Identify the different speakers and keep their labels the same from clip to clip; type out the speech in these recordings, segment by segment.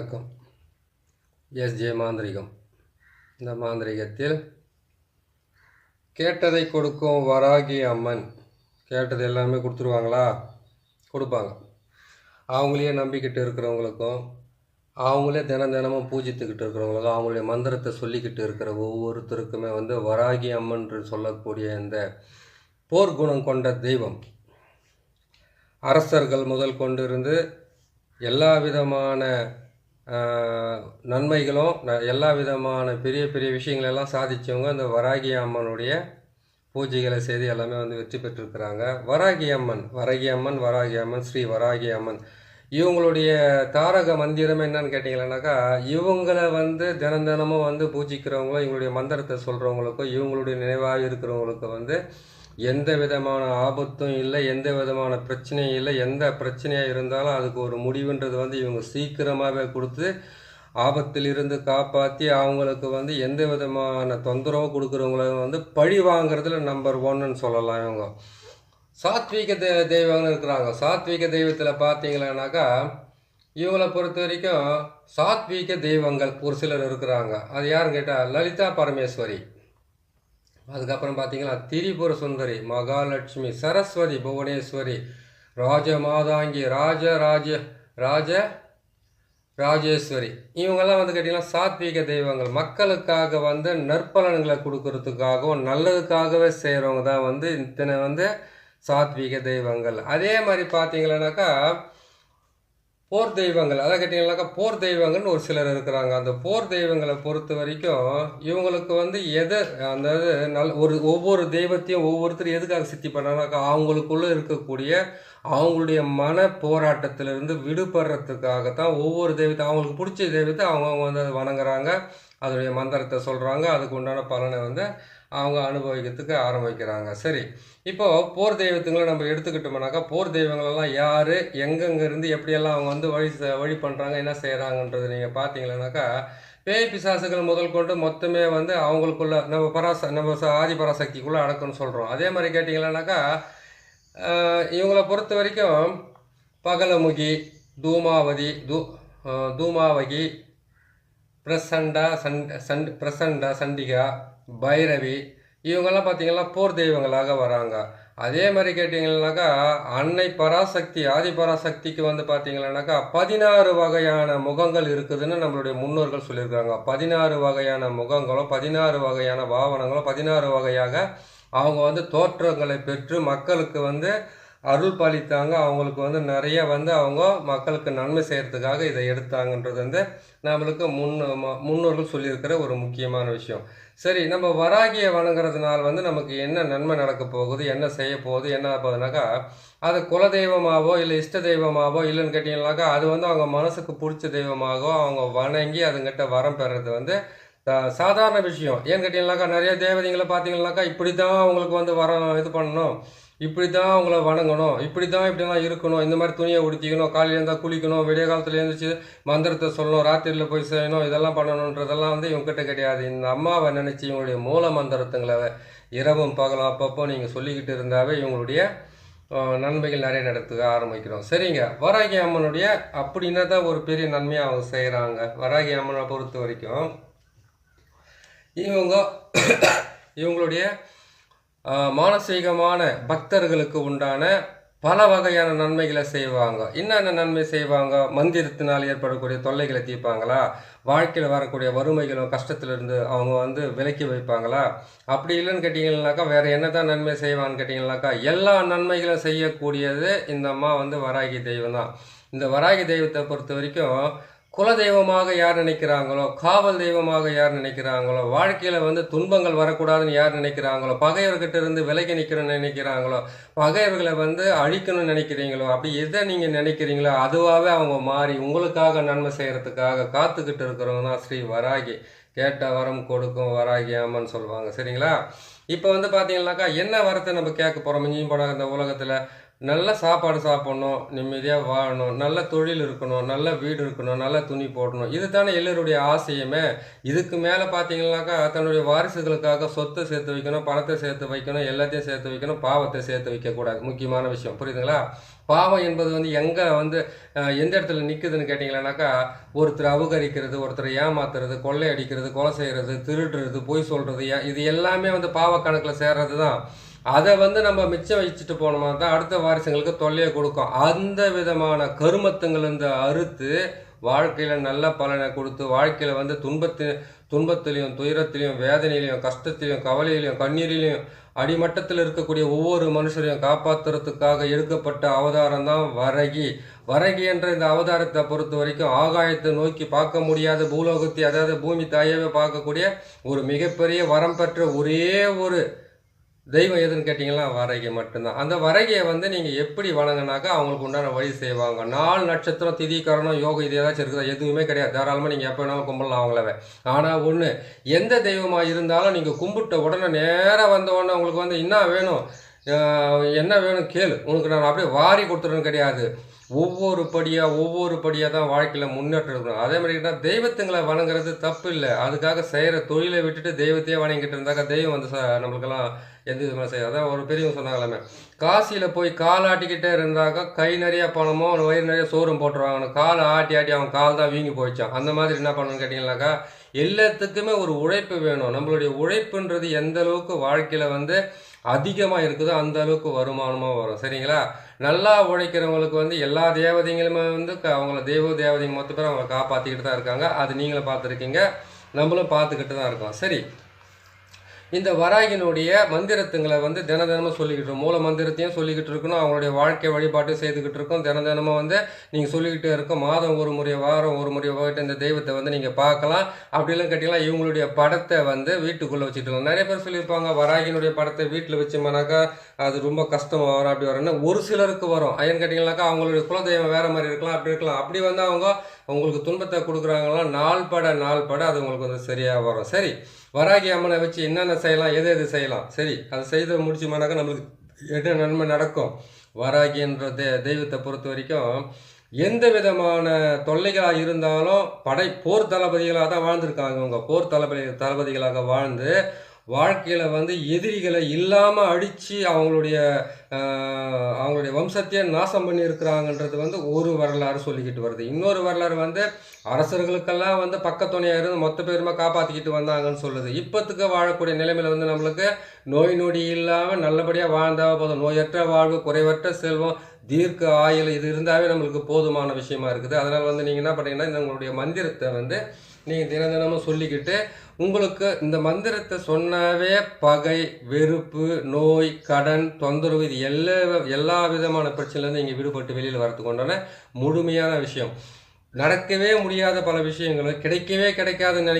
Speaker 1: வணக்கம். எஸ்ஜே மாந்திரிகம். இந்த மாந்திரிகத்தில் கேட்டதை கொடுக்கும் வராகி அம்மன். கேட்டது எல்லாமே கொடுத்துருவாங்களா? கொடுப்பாங்க. அவங்களையே நம்பிக்கிட்டு இருக்கிறவங்களுக்கும், அவங்களே தினமும் பூஜித்துக்கிட்டு இருக்கிறவங்களுக்கும், அவங்களுடைய மந்திரத்தை சொல்லிக்கிட்டு இருக்கிற ஒவ்வொருத்தருக்குமே வராகி அம்மன் சொல்லக்கூடிய இந்த போர்க்குணம் கொண்ட தெய்வம். அரசர்கள் முதல் கொண்டு இருந்து எல்லா விதமான நன்மைகளும் எல்லா விதமான பெரிய பெரிய விஷயங்களெல்லாம் சாதித்தவங்க இந்த வராகி அம்மனுடைய பூஜைகளை செய்து எல்லாமே வெற்றி பெற்றிருக்கிறாங்க. வராகி அம்மன் ஸ்ரீ வராகி அம்மன் இவங்களுடைய தாரக மந்திரம் என்னன்னு கேட்டிங்கன்னாக்கா, இவங்களை தினமும் பூஜிக்கிறவங்களும் இவங்களுடைய மந்திரத்தை சொல்கிறவங்களுக்கும் இவங்களுடைய நினைவாக இருக்கிறவங்களுக்கு எந்த விதமான ஆபத்தும் இல்லை, எந்த விதமான பிரச்சனையும் இல்லை. எந்த பிரச்சனையாக இருந்தாலும் அதுக்கு ஒரு முடிவுன்றது இவங்க சீக்கிரமாகவே கொடுத்து ஆபத்தில் இருந்து காப்பாற்றி அவங்களுக்கு எந்த விதமான தொந்தரவு கொடுக்குறவங்கள பழி வாங்கிறதுல நம்பர் 1ன்னு சொல்லலாம். இவங்க சாத்வீக தெய்வங்கள்னு இருக்கிறாங்க. சாத்வீக தெய்வத்தில் பார்த்தீங்கன்னாக்கா, இவங்களை பொறுத்த வரைக்கும் சாத்வீக தெய்வங்கள் ஒரு சிலர் இருக்கிறாங்க. அது யாருன்னு கேட்டால் லலிதா பரமேஸ்வரி, அதுக்கப்புறம் பார்த்தீங்கன்னா திரிபுர சுந்தரி, மகாலட்சுமி, சரஸ்வதி, புவனேஸ்வரி, ராஜமாதாங்கி, ராஜேஸ்வரி. இவங்கெல்லாம் கேட்டிங்கன்னா சாத்வீக தெய்வங்கள். மக்களுக்காக நற்பலன்களை கொடுக்கறதுக்காகவும் நல்லதுக்காகவே செய்கிறவங்க தான் இத்தனை சாத்வீக தெய்வங்கள். அதே மாதிரி பார்த்தீங்கன்னாக்கா போர் தெய்வங்கள், அதை கேட்டிங்கன்னாக்கா போர் தெய்வங்கள்னு ஒரு சிலர் இருக்கிறாங்க. அந்த போர் தெய்வங்களை பொறுத்த வரைக்கும் இவங்களுக்கு எதை அந்த ஒவ்வொரு தெய்வத்தையும் ஒவ்வொருத்தரும் எதுக்காக சித்தி பண்ணாங்கனாக்கா, அவங்களுக்குள்ளே இருக்கக்கூடிய அவங்களுடைய மன போராட்டத்திலிருந்து விடுபடுறதுக்காகத்தான் ஒவ்வொரு தெய்வத்தை அவங்களுக்கு பிடிச்ச தெய்வத்தை அவங்க வணங்குறாங்க, அதனுடைய மந்திரத்தை சொல்கிறாங்க, அதுக்கு உண்டான பலனை அவங்க அனுபவிக்கிறதுக்கு ஆரம்பிக்கிறாங்க. சரி, இப்போது போர் தெய்வத்துங்களை நம்ம எடுத்துக்கிட்டோம்னாக்கா, போர் தெய்வங்களெல்லாம் யார், எங்கெங்கேருந்து எப்படியெல்லாம் அவங்க வழி பண்ணுறாங்க, என்ன செய்கிறாங்கன்றது நீங்கள் பார்த்தீங்கன்னாக்கா, பேய் பிசாசுகள் முதல் கொண்டு மொத்தமே அவங்களுக்குள்ள நம்ம ஆதி பராசக்திக்குள்ளே அடக்குன்னு சொல்கிறோம். அதே மாதிரி கேட்டிங்கன்னாக்கா, இவங்களை பொறுத்த வரைக்கும் பகலமுகி, தூமாவகி, பிரசண்டா, சண்டிகா, பைரவி, இவங்கெல்லாம் பார்த்தீங்கன்னா போர் தெய்வங்களாக வராங்க. அதே மாதிரி கேட்டிங்கன்னாக்கா, அன்னை பராசக்தி, ஆதி பராசக்திக்கு பார்த்தீங்கன்னாக்கா 16 வகையான முகங்கள் இருக்குதுன்னு நம்மளுடைய முன்னோர்கள் சொல்லியிருக்காங்க. 16 வகையான முகங்களும் 16 வகையான பாவனங்களும் 16 வகையாக அவங்க தோற்றங்களை பெற்று மக்களுக்கு அருள் பாலித்தாங்க. அவங்களுக்கு நிறைய அவங்க மக்களுக்கு நன்மை செய்கிறதுக்காக இதை எடுத்தாங்கன்றது நம்மளுக்கு முன்னோர்கள் சொல்லியிருக்கிற ஒரு முக்கியமான விஷயம். சரி, நம்ம வராகியை வணங்குறதுனால நமக்கு என்ன நன்மை நடக்க போகுது, என்ன செய்ய போகுது, என்ன போகுதுனாக்கா, அது குலதெய்வமாகவோ இல்லை இஷ்ட தெய்வமாகவோ இல்லைன்னு கேட்டிங்கனாக்கா, அது அவங்க மனசுக்கு பிடிச்ச தெய்வமாகவோ அவங்க வணங்கி அதுங்கிட்ட வரம் பெறது சாதாரண விஷயம். ஏன்னு கேட்டிங்கனாக்கா, நிறைய தேவதைங்களை பார்த்தீங்கன்னாக்கா இப்படி தான் அவங்களுக்கு வரம் இது பண்ணணும், இப்படி தான் அவங்கள வணங்கணும், இப்படிதான் இருக்கணும், இந்த மாதிரி துணியை உடுத்திக்கணும், காலையில் இருந்தால் குளிக்கணும், விடிய காலத்தில் எழுந்திரிச்சு மந்திரத்தை சொல்லணும், ராத்திரியில் போய் செய்யணும், இதெல்லாம் பண்ணணுன்றதெல்லாம் இவங்ககிட்ட கிடையாது. இந்த அம்மாவை நினச்சி இவங்களுடைய மூல மந்திரத்துங்களை இரவும் பகலும் அப்பப்போ நீங்கள் சொல்லிக்கிட்டு இருந்தாவே இவங்களுடைய நன்மைகள் நிறைய நடத்துக்க ஆரம்பிக்கிறோம். சரிங்க, வராகி அம்மனுடைய அப்படின்னா தான் ஒரு பெரிய நன்மையாக அவங்க செய்கிறாங்க. வராகி அம்மனை பொறுத்த வரைக்கும் இவங்களுடைய மானசீகமான பக்தர்களுக்கு உண்டான பல வகையான நன்மைகளை செய்வாங்க. என்னென்ன நன்மை செய்வாங்க? மந்திரத்தினால் ஏற்படக்கூடிய தொல்லைகளை தீர்ப்பாங்களா? வாழ்க்கையில் வரக்கூடிய வறுமைகளும் கஷ்டத்திலிருந்து அவங்க விலக்கி வைப்பாங்களா? அப்படி இல்லைன்னு கேட்டிங்கன்னாக்கா வேறு என்ன தான் நன்மை செய்வான்னு கேட்டிங்கன்னாக்கா, எல்லா நன்மைகளும் செய்யக்கூடியது இந்த அம்மா வராகி தெய்வம் தான். இந்த வராகி தெய்வத்தை பொறுத்த வரைக்கும் குலதெய்வமாக யார் நினைக்கிறாங்களோ, காவல் தெய்வமாக யார் நினைக்கிறாங்களோ, வாழ்க்கையில் துன்பங்கள் வரக்கூடாதுன்னு யார் நினைக்கிறாங்களோ, பகையவர்கிட்ட இருந்து விலகி நிற்கணும்னு நினைக்கிறாங்களோ, பகையவர்களை அழிக்கணும்னு நினைக்கிறீங்களோ, அப்படி எதை நீங்கள் நினைக்கிறீங்களோ அதுவாகவே அவங்க மாறி உங்களுக்காக நன்மை செய்கிறதுக்காக காத்துக்கிட்டு இருக்கிறவங்க தான் ஸ்ரீ வராகி. கேட்ட வரம் கொடுக்கும் வராகி அம்மன் சொல்லுவாங்க. சரிங்களா? இப்போ பார்த்தீங்கன்னாக்கா என்ன வரத்தை நம்ம கேட்க போகிறோம்? மிஞ்சி போனாங்க இந்த உலகத்தில் நல்ல சாப்பாடு சாப்பிடணும், நிம்மதியாக வாழணும், நல்ல தொழில் இருக்கணும், நல்ல வீடு இருக்கணும், நல்ல துணி போடணும். இது தானே எல்லோருடைய ஆசையுமே. இதுக்கு மேலே பார்த்தீங்கன்னாக்கா தன்னுடைய வாரிசுகளுக்காக சொத்தை சேர்த்து வைக்கணும், பணத்தை சேர்த்து வைக்கணும், எல்லாத்தையும் சேர்த்து வைக்கணும், பாவத்தை சேர்த்து வைக்கக்கூடாது. முக்கியமான விஷயம் புரியுதுங்களா? பாவம் என்பது எங்கே எந்த இடத்துல நிற்குதுன்னு கேட்டிங்களானாக்கா, ஒருத்தர் அபகரிக்கிறது, ஒருத்தர் ஏமாத்துறது, கொள்ளை அடிக்கிறது, கொலை செய்கிறது, திருடுறது, பொய் சொல்கிறது, இது எல்லாமே பாவ கணக்கில் சேர்றது தான். அதை நம்ம மிச்சம் வச்சுட்டு போனோமா தான் அடுத்த வாரிசுங்களுக்கு தொல்லையை கொடுக்கும். அந்த விதமான கருமத்துங்களிருந்து அறுத்து வாழ்க்கையில் நல்ல பலனை கொடுத்து வாழ்க்கையில் துன்பத்திலையும் துயரத்திலையும் வேதனையிலையும் கஷ்டத்திலையும் கவலையிலையும் கண்ணீரிலையும் அடிமட்டத்தில் இருக்கக்கூடிய ஒவ்வொரு மனுஷரையும் காப்பாற்றுறதுக்காக எடுக்கப்பட்ட அவதாரம் தான் வரகி. வரகி என்ற இந்த அவதாரத்தை பொறுத்த வரைக்கும் ஆகாயத்தை நோக்கி பார்க்க முடியாத பூலோகத்தை, அதாவது பூமி தாயவே பார்க்கக்கூடிய ஒரு மிகப்பெரிய வரம் பெற்ற ஒரே ஒரு தெய்வம் எதுன்னு கேட்டிங்கன்னா வரகை மட்டும்தான். அந்த வரைகையை நீங்கள் எப்படி வணங்கினாக்கா அவங்களுக்கு உண்டான வழி செய்வாங்க. 4 நட்சத்திரம் திதி கரணம் யோகம் இது ஏதாச்சும் இருக்குதா? எதுவுமே கிடையாது. தாராளமாக நீங்கள் எப்போ வேணாலும் கும்பிடலாம் அவங்களவே. ஆனால் ஒன்று, எந்த தெய்வமாக இருந்தாலும் நீங்கள் கும்பிட்ட உடனே நேராக வந்த உடனே உங்களுக்கு என்ன வேணும், என்ன வேணும் கேளு, உனக்கு நான் அப்படியே வாரி கொடுத்துருன்னு கிடையாது. ஒவ்வொரு படியாக தான் வாழ்க்கையில் முன்னேற்றம் இருக்கணும். அதே மாதிரி தான் தெய்வத்துங்களை வணங்குறது தப்பு இல்லை. அதுக்காக செய்கிற தொழிலை விட்டுட்டு தெய்வத்தையே வணங்கிட்டு இருந்தாக்கா தெய்வம் நம்மளுக்கெல்லாம் எந்த விதமாக செய்யாது. அதான் ஒரு பெரியவங்க சொன்னாங்களாமே, காசியில் போய் கால் ஆட்டிக்கிட்டே இருந்தாக்கா கை நிறைய பணமோ வயிறு நிறைய சோறும் போட்டுருவாங்க. காலை ஆட்டி அவன் கால் தான் வீங்கி போயிடுச்சான். அந்த மாதிரி என்ன பண்ணணும்னு கேட்டிங்கனாக்கா, எல்லாத்துக்குமே ஒரு உழைப்பு வேணும். நம்மளுடைய உழைப்புன்றது எந்த அளவுக்கு வாழ்க்கையில் அதிகமாக இருக்குதோ அந்த அளவுக்கு வருமானமாக வரும். சரிங்களா? நல்லா உழைக்கிறவங்களுக்கு எல்லா தேவதைங்களுமே அவங்கள தேவதைங்க மொத்த பேர் அவங்கள காப்பாற்றிக்கிட்டு தான் இருக்காங்க. அது நீங்களும் பார்த்துருக்கீங்க, நம்மளும் பார்த்துக்கிட்டு தான் இருக்கோம். சரி, இந்த வராகினுடைய மந்திரத்துங்களை தினமும் சொல்லிக்கிட்டு மூல மந்திரத்தையும் சொல்லிக்கிட்டு இருக்கணும், அவங்களுடைய வாழ்க்கை வழிபாட்டையும் செய்துக்கிட்டு இருக்கோம். தினமும் நீங்கள் சொல்லிக்கிட்டே இருக்கோம். மாதம் ஒரு முறை, வாரம் ஒரு முறை போயிட்டு இந்த தெய்வத்தை நீங்கள் பார்க்கலாம். அப்படிலாம் கேட்டிங்கன்னா இவங்களுடைய படத்தை வீட்டுக்குள்ளே வச்சுக்கலாம். நிறைய பேர் சொல்லியிருப்பாங்க, வராகினுடைய படத்தை வீட்டில் வச்சோம்னாக்கா அது ரொம்ப கஷ்டமாக வரும், அப்படி வரும்னா ஒரு சிலருக்கு வரும். ஏன்னு கேட்டிங்கனாக்கா அவங்களுடைய குலதெய்வம் வேறு மாதிரி இருக்கலாம், அப்படி இருக்கலாம். அப்படி அவங்க உங்களுக்கு துன்பத்தை கொடுக்குறாங்களாம், நாள் பட அது உங்களுக்கு சரியாக வரும். சரி, வராகி அம்மனை வச்சு என்னென்ன செய்யலாம், எது செய்யலாம், சரி அதை செய்து முடிச்சோம்னாக்கா நம்மளுக்கு என்ன நன்மை நடக்கும்? வராகி என்ற தெய்வத்தை பொறுத்த வரைக்கும் எந்த விதமான தொல்லைகளாக இருந்தாலும் போர் தளபதிகளாக தான் வாழ்ந்திருக்காங்க. அவங்க போர் தளபதிகளாக வாழ்ந்து வாழ்க்கையில் எதிரிகளை இல்லாமல் அடித்து அவங்களுடைய வம்சத்தையே நாசம் பண்ணியிருக்கிறாங்கன்றது ஒரு வரலாறு சொல்லிக்கிட்டு வருது. இன்னொரு வரலாறு அரசர்களுக்கெல்லாம் பக்கத்துணையாக இருந்து மொத்த பேருமா காப்பாற்றிக்கிட்டு வந்தாங்கன்னு சொல்லுது. இப்போத்துக்கு வாழக்கூடிய நிலைமையில் நம்மளுக்கு நோய் நொடி இல்லாமல் நல்லபடியாக வாழ்ந்தால் போதும். நோயற்ற வாழ்வு, குறைவற்ற செல்வம், தீர்க்க ஆயுள், இது இருந்தாவே நம்மளுக்கு போதுமான விஷயமா இருக்குது. அதனால் நீங்கள் என்ன பண்ணுறீங்கன்னா, இந்த உங்களுடைய மந்திரத்தை நீங்கள் தினமும் சொல்லிக்கிட்டு, உங்களுக்கு இந்த மந்திரத்தை சொன்னாவே பகை, வெறுப்பு, நோய், கடன், தொந்தரவு, இது எல்லா விதமான பிரச்சனையிலேருந்து நீங்கள் விடுபட்டு வெளியில் வரத்துக்கு உண்டான முழுமையான விஷயம். நடக்கவே முடியாத பல விஷயங்களை, கிடைக்காதுன்னு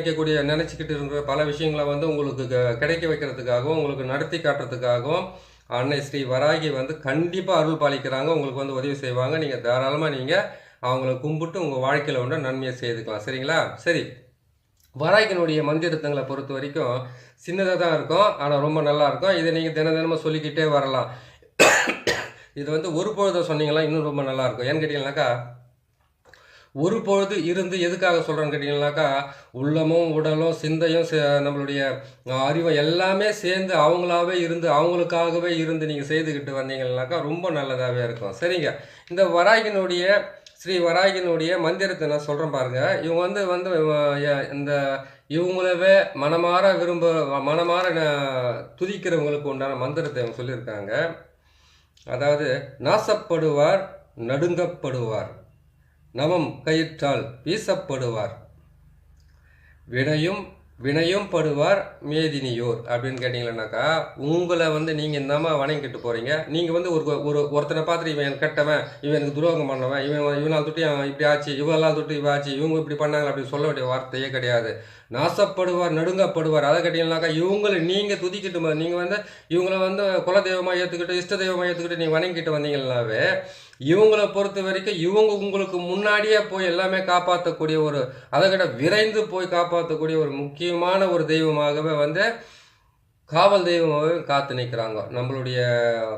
Speaker 1: நினச்சிக்கிட்டு இருக்கிற பல அவங்கள உங்களுக்கு கிடைக்க வைக்கிறதுக்காகவும் உங்களுக்கு நடத்தி காட்டுறதுக்காகவும் அன்னை ஸ்ரீ வராகி கண்டிப்பாக அருள் பாலிக்கிறாங்க. உங்களுக்கு உதவி செய்வாங்க. நீங்கள் தாராளமாக நீங்கள் அவங்கள கும்பிட்டு உங்கள் வாழ்க்கையில் ஒன்று நன்மையை செய்துக்கலாம். சரிங்களா? சரி, வராகினுடைய மந்திரத்துங்களை பொறுத்த வரைக்கும் சின்னதாக தான் இருக்கும், ஆனால் ரொம்ப நல்லா இருக்கும். இதை நீங்கள் தினமும் சொல்லிக்கிட்டே வரலாம். இது ஒரு பொழுதை சொன்னீங்களா இன்னும் ரொம்ப நல்லாயிருக்கும். ஏன்னு கேட்டிங்கனாக்கா, ஒரு பொழுது இருந்து எதுக்காக சொல்கிறேன்னு கேட்டிங்கனாக்கா, உள்ளமும் உடலும் சிந்தையும் நம்மளுடைய அறிவும் எல்லாமே சேர்ந்து அவங்களாவே இருந்து அவங்களுக்காகவே இருந்து நீங்கள் செய்துக்கிட்டு வந்தீங்கன்னாக்கா ரொம்ப நல்லதாகவே இருக்கும். சரிங்க, இந்த வராகினுடைய ஸ்ரீ வராகினுடைய மந்திரத்தை நான் சொல்கிறேன் பாருங்கள். இவங்க இந்த இவங்களவே மனமாற துதிக்கிறவங்களுக்கு உண்டான மந்திரத்தை இவங்க சொல்லியிருக்காங்க. அதாவது, நாசப்படுவார், நடுங்கப்படுவார், நவம் கயிற்றால் வீசப்படுவார், வினையும் படுவார் மேதினியோர். அப்படின்னு கேட்டிங்களேனாக்கா, உங்களை நீங்கள் இந்தாமல் வணங்கிட்டு போகிறீங்க. நீங்கள் ஒருத்தனை பார்த்துட்டு இவன் எனக்கு கெட்டவன், இவன் எனக்கு துரோகம் பண்ணவன், இவனால் தொட்டு இப்படி ஆச்சு, இவெல்லாம் தொட்டு இவ ஆச்சு, இவங்க இப்படி பண்ணாங்க அப்படின்னு சொல்ல வேண்டிய வார்த்தையே கிடையாது. நாசப்படுவார், நடுங்கப்படுவார். அதை கேட்டிங்கனாக்கா, இவங்களை நீங்கள் துதிக்கிட்டு நீங்கள் இவங்களை குலதெய்வமாக ஏற்றுக்கிட்டு இஷ்ட தெய்வமாக ஏற்றுக்கிட்டு நீங்கள் வணங்கிட்டு வந்தீங்கன்னாவே இவங்களை பொறுத்த வரைக்கும் இவங்க உங்களுக்கு முன்னாடியே போய் எல்லாமே காப்பாற்றக்கூடிய அதை விட விரைந்து போய் காப்பாற்றக்கூடிய ஒரு முக்கியமான ஒரு தெய்வமாகவே காவல் தெய்வமாகவே காத்து நிற்கிறாங்க. நம்மளுடைய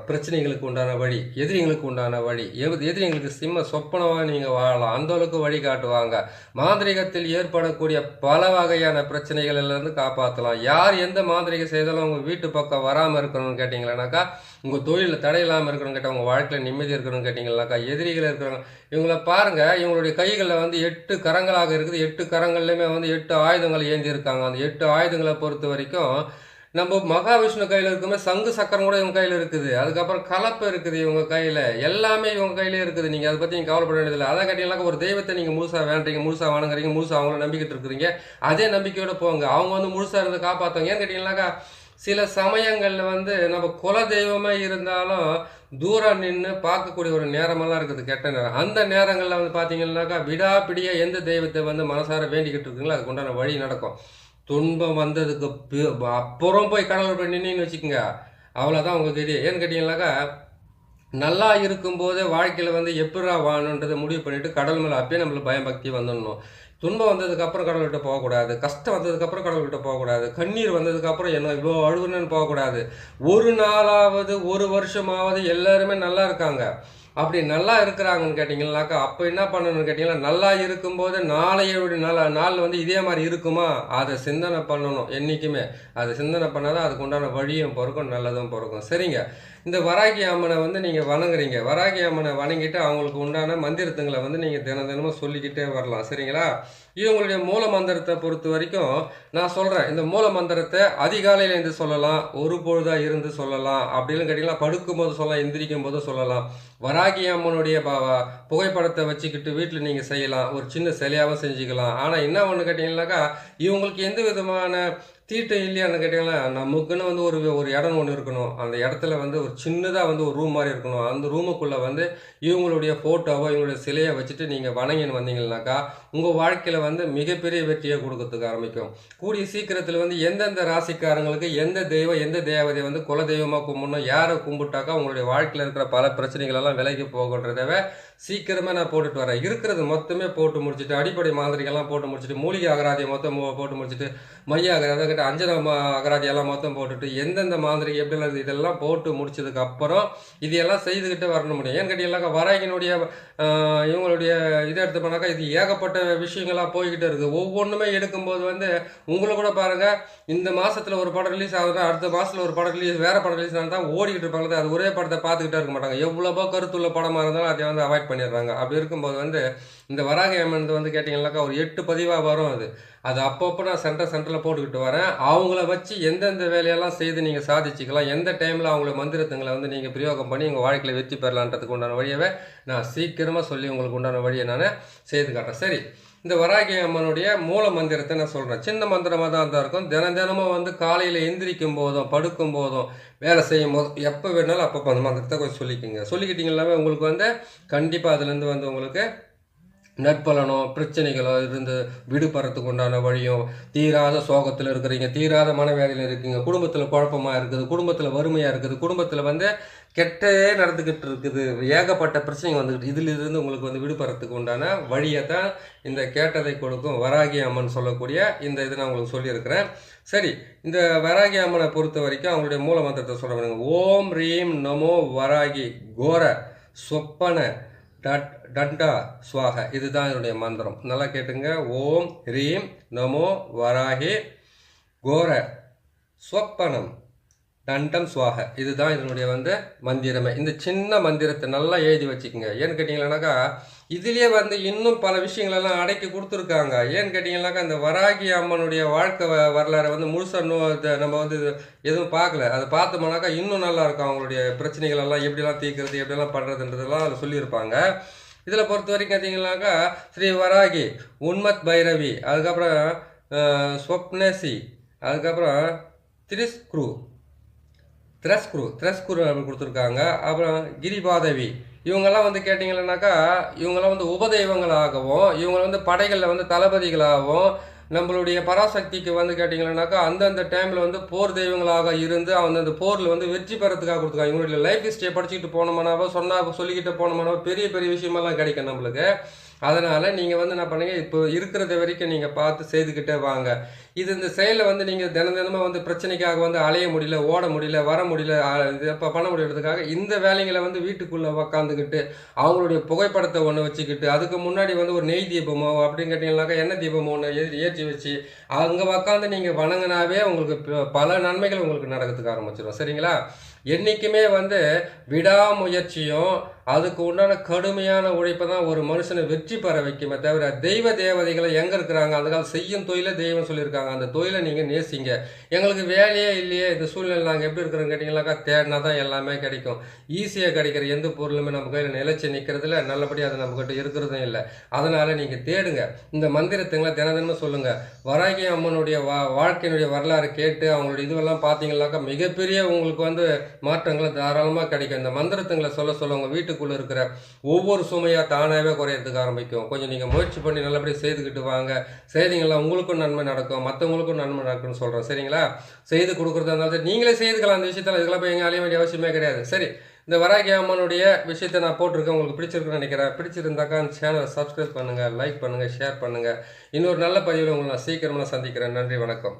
Speaker 1: பிரச்சனைகளுக்கு உண்டான வழி, எதிரிங்களுக்கு உண்டான வழி, எதிரிங்களுக்கு சொப்பனமாக நீங்கள் வாழலாம், அந்த அளவுக்கு வழி காட்டுவாங்க. மாந்திரிகத்தில் ஏற்படக்கூடிய பல வகையான பிரச்சனைகளிலிருந்து காப்பாற்றலாம். யார் எந்த மாந்திரிகம் செய்தாலும் உங்கள் வீட்டு பக்கம் வராமல் இருக்கணும்னு கேட்டிங்களானாக்கா, உங்கள் தொழிலில் தடை இல்லாமல் இருக்கணும்னு கேட்டால், உங்கள் வாழ்க்கையில் நிம்மதி இருக்கணும்னு கேட்டிங்களாக்கா, எதிரிகள் இருக்கிறாங்க. இவங்கள பாருங்கள், இவங்களுடைய கைகளில் வந்து 8 கரங்களாக இருக்குது. 8 கரங்கள்லையுமே வந்து 8 ஆயுதங்கள் ஏந்தி இருக்காங்க. அந்த 8 ஆயுதங்களை பொறுத்த வரைக்கும் நம்ம மகாவிஷ்ணு கையில் இருக்குமே சங்கு சக்கரம் கூட இவங்க கையில் இருக்குது. அதுக்கப்புறம் கலப்பை இருக்குது இவங்க கையில். எல்லாமே இவங்க கையிலே இருக்குது. நீங்கள் அதை பற்றி நீங்கள் கவலைப்பட வேண்டியதில்லை. அதை கேட்டீங்கன்னாக்கா, ஒரு தெய்வத்தை நீங்கள் முழுசாக வேண்டுறீங்க, முழுசாக வணங்குறீங்க, முழுசாக அவங்கள நம்பிக்கிட்டு இருக்கிறீங்க. அதே நம்பிக்கையோடு போங்க. அவங்க வந்து முழுசாக இருந்து காப்பாற்றுவாங்க. ஏன்னு கேட்டிங்கன்னாக்கா, சில சமயங்களில் வந்து நம்ம குல தெய்வமே இருந்தாலும் தூரம் நின்று பார்க்கக்கூடிய ஒரு நேரமெல்லாம் இருக்குது, கெட்ட நேரம். அந்த நேரங்களில் வந்து பார்த்தீங்கன்னாக்கா, விடாப்பிடியாக எந்த தெய்வத்தை வந்து மனசார வேண்டிக்கிட்டு இருக்குங்களோ அதுக்கு உண்டான வழி நடக்கும். துன்பம் வந்ததுக்கு அப்புறம் போய் கடவுள் போய் நின்றுன்னு வச்சுக்கோங்க, அவ்வளோதான் உங்களுக்கு இது. ஏன்னு கேட்டிங்கனாக்கா, நல்லா இருக்கும்போதே வாழ்க்கையில் வந்து எப்படா வாழணுன்றதை முடிவு பண்ணிவிட்டு கடவுள் மேலே அப்பயே நம்மளுக்கு பயபக்தி வந்துடணும். துன்பம் வந்ததுக்கப்புறம் கடவுள்கிட்ட போகக்கூடாது, கஷ்டம் வந்ததுக்கப்புறம் கடவுள்கிட்ட போகக்கூடாது, கண்ணீர் வந்ததுக்கப்புறம் என்ன இவ்வளோ அழுகுன்னு போகக்கூடாது. ஒரு நாளாவது ஒரு வருஷமாவது எல்லாருமே நல்லா இருக்காங்க. அப்படி நல்லா இருக்கிறாங்கன்னு கேட்டிங்கனாக்கா, அப்போ என்ன பண்ணணும்னு கேட்டிங்கன்னா, நல்லா இருக்கும்போது நாளையோட நாள் வந்து இதே மாதிரி இருக்குமா, அதை சிந்தனை பண்ணணும். என்றைக்குமே அதை சிந்தனை பண்ணால் தான் அதுக்கு உண்டான வழியும் பிறக்கும், நல்லதும் பிறக்கும். சரிங்க, இந்த வராகி அம்மனை வந்து நீங்கள் வணங்குறீங்க. வராகி அம்மனை வணங்கிட்டு அவங்களுக்கு உண்டான மந்திரத்துங்களை வந்து நீங்கள் தினமும் சொல்லிக்கிட்டே வரலாம். சரிங்களா? இவங்களுடைய மூல மந்திரத்தை பொறுத்த வரைக்கும் நான் சொல்கிறேன். இந்த மூல மந்திரத்தை அதிகாலையில் இருந்து சொல்லலாம், ஒரு பொழுதாக இருந்து சொல்லலாம், அப்படின்னு கேட்டிங்கன்னா படுக்கும்போது சொல்லலாம், எந்திரிக்கும் போது சொல்லலாம். வராகி அம்மனுடைய புகைப்படத்தை வச்சுக்கிட்டு வீட்டில் நீங்கள் செய்யலாம், ஒரு சின்ன சிலையாகவும் செஞ்சுக்கலாம். ஆனால் என்ன ஒன்று கேட்டிங்கன்னாக்கா, இவங்களுக்கு எந்த விதமான தீட்டம் இல்லையான்னு கேட்டிங்கன்னா, நமக்குன்னு வந்து ஒரு இடம் ஒன்று இருக்கணும். அந்த இடத்துல வந்து ஒரு சின்னதாக வந்து ஒரு ரூம் மாதிரி இருக்கணும். அந்த ரூமுக்குள்ளே வந்து இவங்களுடைய ஃபோட்டோவோ இவங்களுடைய சிலையை வச்சுட்டு நீங்கள் வணங்கின்னு வந்தீங்கன்னாக்கா, உங்கள் வாழ்க்கையில் வந்து மிகப்பெரிய வெற்றியை கொடுக்கறதுக்கு ஆரம்பிக்கும். கூடிய சீக்கிரத்தில் வந்து எந்தெந்த ராசிக்காரங்களுக்கு எந்த தெய்வம் எந்த தேவதையை வந்து குல தெய்வமாக கும்பிடணும், யாரை கும்பிட்டாக்கா உங்களுடைய வாழ்க்கையில் இருக்கிற பல பிரச்சனைகளெல்லாம் விலகி போகன்றதவே சீக்கிரமாக நான் போட்டுட்டு வரேன். இருக்கிறது மொத்தமே போட்டு முடிச்சுட்டு, அடிப்படை மாதிரிகள்லாம் போட்டு முடிச்சுட்டு, மூலிகை அகராதியை மொத்தம் போட்டு முடிச்சுட்டு, மைய அகராதி கிட்ட அஞ்சன அகராதியெல்லாம் மொத்தம் போட்டுட்டு, எந்தெந்த மாதிரி எப்படிலாம் இதெல்லாம் போட்டு முடிச்சதுக்கு அப்புறம் இதையெல்லாம் செய்துக்கிட்டு வரணும் முடியும். ஏன்னு கேட்டீங்கன்னாக்கா, வராகினுடைய இவங்களுடைய இதை எடுத்து பண்ணாக்கா, இது ஏகப்பட்ட விஷயங்களாக போய்கிட்டே இருக்குது. ஒவ்வொன்றுமே எடுக்கும்போது வந்து உங்களை கூட பாருங்கள், இந்த மாதத்தில் ஒரு படம் ரிலீஸ் ஆகுதுன்னா அடுத்த மாதத்தில் ஒரு படம் ரிலீஸ், வேறு படம் ரிலீஸ் ஆனால் தான் ஓடிக்கிட்டு இருப்பாங்க. அது ஒரே படத்தை பார்த்துக்கிட்டே இருக்க மாட்டாங்க. எவ்வளோபோ கருத்துள்ள படமாக இருந்தாலும் அதை வந்து அவாய்ட் பண்ணிடுறாங்க. அப்படி இருக்கும்போது வந்து இந்த வராகி அம்மன் வந்து கேட்டிங்கன்னாக்கா ஒரு 8 பதிவாக வரும். அது அப்பப்போ நான் சென்டரில் போட்டுக்கிட்டு வரேன். அவங்கள வச்சு எந்தெந்த வேலையெல்லாம் செய்து நீங்கள் சாதிச்சிக்கலாம், எந்த டைமில் அவங்கள மந்திரத்துங்களை வந்து நீங்கள் பிரயோகம் பண்ணி உங்கள் வாழ்க்கையில் வெற்றி பெறலான்றதுக்கு உண்டான வழியவே நான் சீக்கிரமாக சொல்லி உங்களுக்கு உண்டான வழியை நான் செய்து காட்டுறேன். சரி, இந்த வராகி அம்மனுடைய மூல மந்திரத்தை நான் சொல்கிறேன். சின்ன மந்திரமாக தான் இருக்கும். தினமும் வந்து காலையில் எந்திரிக்கும் போதும் படுக்கும் போதும் வேலை செய்யும் போதும் எப்போ வேணாலும் அப்பப்போ அந்த மந்திரத்தை கொஞ்சம் சொல்லிக்கிட்டீங்கன்னாவே உங்களுக்கு வந்து கண்டிப்பாக அதுலேருந்து வந்து உங்களுக்கு நற்பலனோ பிரச்சனைகளோ இருந்து விடுபடுறதுக்கு உண்டான வழியும், தீராத சோகத்தில் இருக்கிறீங்க, தீராத மனவேதையில் இருக்கீங்க, குடும்பத்தில் குழப்பமாக இருக்குது, குடும்பத்தில் வறுமையாக இருக்குது, குடும்பத்தில் வந்து கெட்டே நடந்துக்கிட்டு இருக்குது, ஏகப்பட்ட பிரச்சனைகள் வந்துக்கிட்டு, இதிலிருந்து உங்களுக்கு வந்து விடுபடுறதுக்கு உண்டான வழியை தான் இந்த கேட்டதை கொடுக்கும் வராகி அம்மன் சொல்லக்கூடிய இந்த இது நான் உங்களுக்கு சொல்லியிருக்கிறேன். சரி, இந்த வராகி அம்மனை பொறுத்த வரைக்கும் அவங்களுடைய மூல மந்திரத்தை சொல்கிறேன். ஓம் ரீம் நமோ வராகி கோர சொப்பன டண்டா ஸ்வாக, இதுதான் என்னுடைய மந்திரம். நல்லா கேட்டுங்க. ஓம் ரீம் நமோ வராகி கோர ஸ்வப்பனம் தண்டம் ஸ்வாக, இதுதான் இதனுடைய வந்து மந்திரமே. இந்த சின்ன மந்திரத்தை நல்லா எழுதி வச்சுக்கோங்க. ஏன்னு கேட்டிங்கன்னாக்கா, இதுலேயே வந்து இன்னும் பல விஷயங்களெல்லாம் அடக்கி கொடுத்துருக்காங்க. ஏன்னு கேட்டிங்கன்னாக்கா, இந்த வராகி அம்மனுடைய வாழ்க்கை வரலாறை வந்து முழுசாக நம்ம வந்து எதுவும் பார்க்கல. அதை பார்த்தோம்னாக்கா இன்னும் நல்லாயிருக்கும். அவங்களுடைய பிரச்சனைகளெல்லாம் எப்படிலாம் தீர்க்கிறது, எப்படிலாம் பண்ணுறதுன்றதெல்லாம் அதில் சொல்லியிருப்பாங்க. இதில் பொறுத்த வரைக்கும் பார்த்தீங்கன்னாக்கா, ஸ்ரீ வராகி, உன்மத் பைரவி, அதுக்கப்புறம் ஸ்வப்னசி, அதுக்கப்புறம் திரஸ்குரு அப்படி கொடுத்துருக்காங்க. அப்புறம் கிரிபாதவி, இவங்கெல்லாம் வந்து கேட்டிங்கன்னாக்கா, இவங்கெல்லாம் வந்து உபதெய்வங்களாகவும், இவங்க வந்து படைகளில் வந்து தளபதிகளாகவும், நம்மளுடைய பராசக்திக்கு வந்து கேட்டிங்கன்னாக்கா அந்தந்த டைமில் வந்து போர் தெய்வங்களாக இருந்து அந்த போரில் வந்து வெற்றி பெறத்துக்காக கொடுத்துருக்காங்க. இவங்களுடைய லைஃப் ஹிஸ்ட்ரியை படிச்சுக்கிட்டு போனோம்னாவோ சொல்லிக்கிட்டு போனோம்னாவோ பெரிய பெரிய விஷயமெல்லாம் கிடைக்கும் நம்மளுக்கு. அதனால் நீங்கள் வந்து என்ன பண்ணுங்க, இப்போ இருக்கிறத வரைக்கும் நீங்கள் பார்த்து செய்துக்கிட்டே வாங்க. இந்த செயலில் வந்து நீங்கள் தினமாக வந்து பிரச்சனைக்காக வந்து அலைய முடியல, ஓட முடியல, வர முடியல, இது இப்போ பண்ண முடியறதுக்காக இந்த வேலைங்களை வந்து வீட்டுக்குள்ளே உக்காந்துக்கிட்டு அவங்களுடைய புகைப்படத்தை ஒன்று வச்சுக்கிட்டு, அதுக்கு முன்னாடி வந்து ஒரு நெய் தீபமோ அப்படின்னு கேட்டிங்கன்னாக்கா எண்ணெய் தீபமோ ஒன்று ஏற்றி வச்சு அங்கே உக்காந்து நீங்கள் வணங்கினாவே உங்களுக்கு பல நன்மைகள் உங்களுக்கு நடக்கிறதுக்கு ஆரம்பிச்சிடும். சரிங்களா? என்றைக்குமே வந்து விடாமுயற்சியும் அதுக்கு உண்டான கடுமையான உழைப்பை தான் ஒரு மனுஷனை வெற்றி பெற வைக்குமே தவிர, தெய்வ தேவதைகளை எங்கே இருக்கிறாங்க, அந்த காலம் செய்யும் தொழிலை தெய்வம் சொல்லியிருக்காங்க, அந்த தொழிலை நீங்கள் நேசிங்க. எங்களுக்கு வேலையே இல்லையே, இந்த சூழ்நிலை நாங்கள் எப்படி இருக்கிறோன்னு கேட்டிங்கனாக்கா, தேடினா தான் எல்லாமே கிடைக்கும். ஈஸியாக கிடைக்கிற எந்த பொருளுமே நம்ம கையில் நிலைச்சி நிற்கிறதுல நல்லபடியாக அது நம்மக்கிட்ட இருக்கிறதும் இல்லை. அதனால் நீங்கள் தேடுங்க. இந்த மந்திரத்துங்களை தினமும் சொல்லுங்கள். வராகி அம்மனுடைய வாழ்க்கையினுடைய வரலாறு கேட்டு அவங்களுடைய இதுவெல்லாம் பார்த்தீங்கன்னாக்கா மிகப்பெரிய உங்களுக்கு வந்து மாற்றங்களை தாராளமாக கிடைக்கும். இந்த மந்திரத்துங்களை சொல்ல உங்கள் வீட்டுக்குள்ளே இருக்கிற ஒவ்வொரு சுமையாக தானாகவே குறையிறதுக்கு ஆரம்பிக்கும். கொஞ்சம் நீங்கள் முயற்சி பண்ணி நல்லபடியாக செய்துக்கிட்டு வாங்க. செய்திங்களா உங்களுக்கும் நன்மை நடக்கும், மற்றவங்களுக்கும் நன்மை நடக்கும்னு சொல்கிறோம். சரிங்களா? செய்து கொடுக்குறதா இருந்தாலும் சரி, நீங்களே செய்துக்கலாம். அந்த விஷயத்தில் இதுக்கெல்லாம் போய் எங்கே அலைய வேண்டிய அவசியமே கிடையாது. சரி, இந்த வராகி அம்மனுடைய விஷயத்தை நான் போட்டிருக்கேன். உங்களுக்கு பிடிச்சிருக்குன்னு நினைக்கிறேன். பிடிச்சிருந்தாக்கா அந்த சேனலை சப்ஸ்கிரைப் பண்ணுங்கள், லைக் பண்ணுங்கள், ஷேர் பண்ணுங்கள். இன்னொரு நல்ல பதிவில் உங்களை நான் சீக்கிரமாக சந்திக்கிறேன். நன்றி, வணக்கம்.